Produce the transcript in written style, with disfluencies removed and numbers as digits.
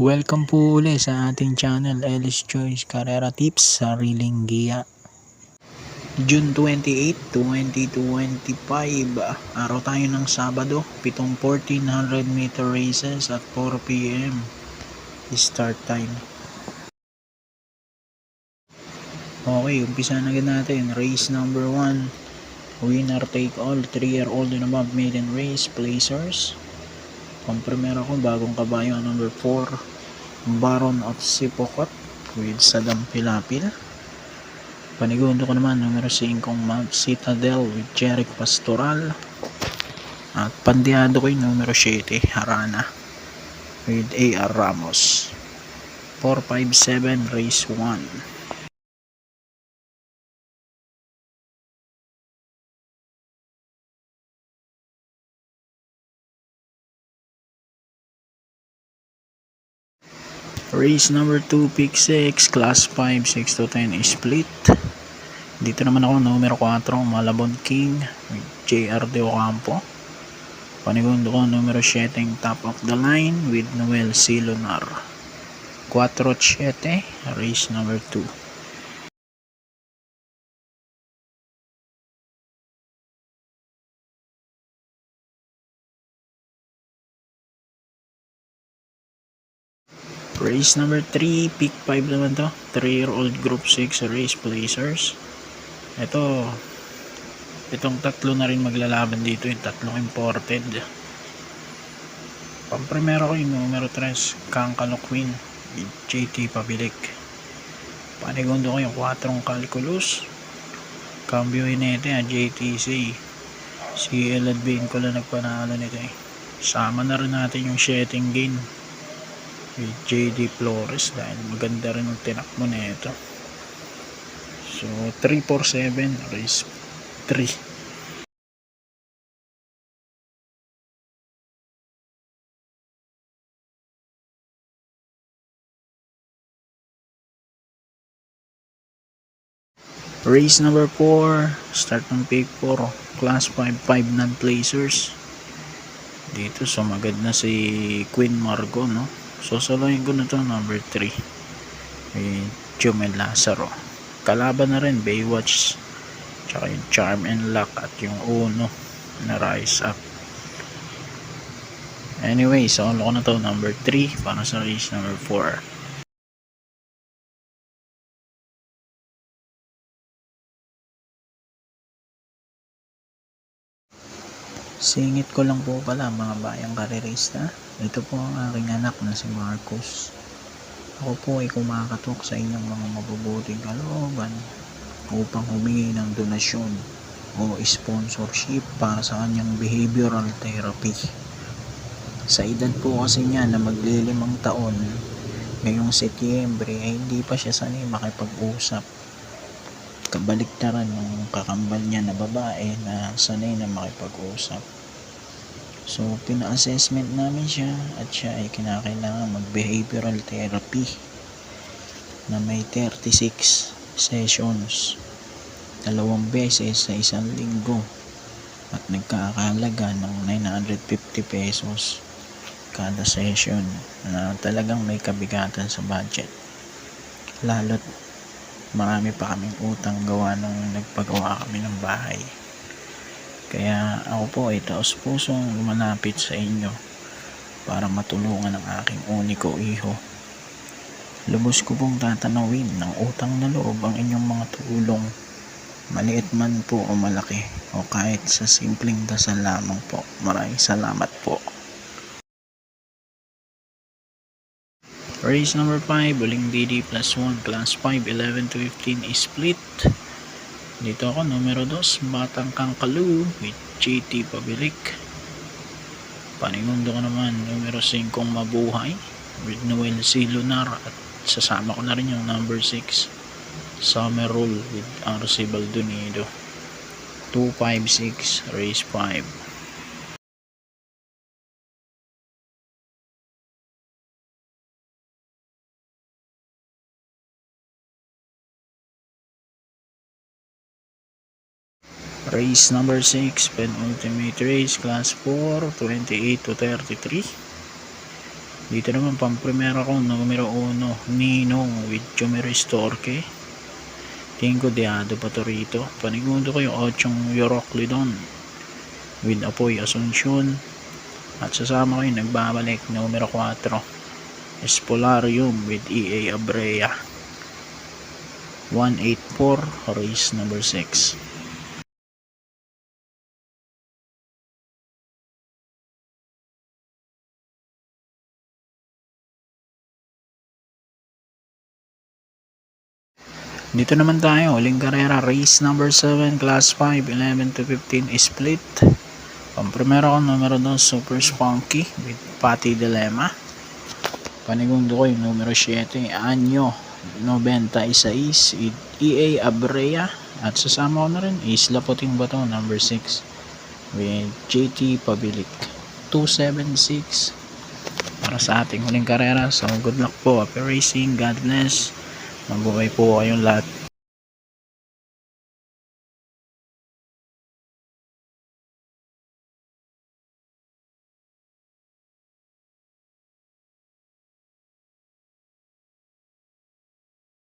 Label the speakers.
Speaker 1: Welcome po ulit sa ating channel, Ellis Choice Carrera Tips, Sariling Giya. June 28, 2025, araw tayo ng Sabado, pitong 1400 meter races at 4 p.m. start time. Okay, umpisa na agad natin. Race number 1, winner take all, 3-year-old and above maiden race, placers. Pampremera ko, bagong kabayo, number 4, Baron of Sipocot with Sadam Pilapil. Panigundo ko naman, numero 5, Mount Citadel with Jeric Pastoral. At pandiado ko yung numero 7, Harana with A.R. Ramos. 457 race 1. Race number 2, pick 6, class 5, 6 to 10 split. Dito naman ako, numero 4, Malabon King with J.R. De Ocampo. Panigundo ko, numero 7, top of the line with Noel C. Lunar. 4-7, race number 2. Race number 3, pick 5 naman to. 3-year-old group 6 race placers. Itong tatlo na rin maglalaban dito, yung tatlong imported. Pampremero ko yung numero 3, Kankalo Queen, JT Pabilik. Panigundo ko yung 4 Calculus, Cambio Hinete, JTC. Si Elad Vincula nagpanalo nito eh. Sama na rin natin yung 7 gain with JD Flores dahil maganda rin ang tinakbo na ito. So 347 race 3. Race number 4, start ng pick 4, class 5, 5 non-placers. Dito sumagad na si Queen Margo, no? So saloyin ko na to, number 3, Jumel Lazaro. Kalaban na rin Baywatch, tsaka yung Charm and Luck at yung Uno na Rise Up. Anyway, solo ko na to, number 3 para sa race number 4. Singit ko lang po pala mga bayang karerista. Ito po ang aking anak na si Marcos. Ako po ay kumakatok sa inyong mga mabubuting kalooban upang humingi ng donasyon o sponsorship para sa kanyang behavioral therapy. Sa edad po kasi niya na maglilimang taon, ngayong Setyembre ay hindi pa siya sanay makipag-usap. Kabaliktaran ng kakambal niya na babae na sanay na makipag-usap. So pina-assessment namin siya at siya ay kinakailangan mag-behavioral therapy na may 36 sessions, 2 beses sa isang linggo at nagkakahalaga ng 950 pesos kada session na talagang may kabigatan sa budget. Lalo't marami pa kaming utang gawa nung nagpagawa kami ng bahay. Kaya ako po ay taos pusong lumalapit sa inyo para matulungan ang aking uniko iho. Lubos ko pong tatanawin ng utang na loob ang inyong mga tulong, maliit man po o malaki o kahit sa simpleng dasal lamang po. Maraming salamat po. Race number 5, Uling DD plus 1, class 5, 11 to 15 split. Dito ako, numero 2, Batang Kangkalu with JT Pabilik. Panigundo ko naman, numero 5, Mabuhay with Noel C. Lunar. At sasama ko na rin yung number 6, Summer Rule with RC Baldonido. 256 race 5. Race number 6, penultimate race, class 4, 28 to 33. Dito naman pamprimera ko numero 1 Ninong with Chumeris Torque. Tingin ko deado pa to rito. Panigundo ko yung 8 Yoroclidon with Apoy Asuncion. At sasama ko yung nagbabalik numero 4 Espolarium with EA Abrea 184 race number 6. Dito naman tayo, huling karera, race number 7, class 5, 11 to 15 split. Pamprimera ko numero 2 Super Spunky with Patty Dilemma. Panigundo ko yung numero 7 Anyo 96 with EA Abrea. At sasama ko na rin Isla Puting Bato number 6 with JT Pabilik 276 para sa ating huling karera. So good luck po, happy racing, God bless, mabuhay po kayong lahat.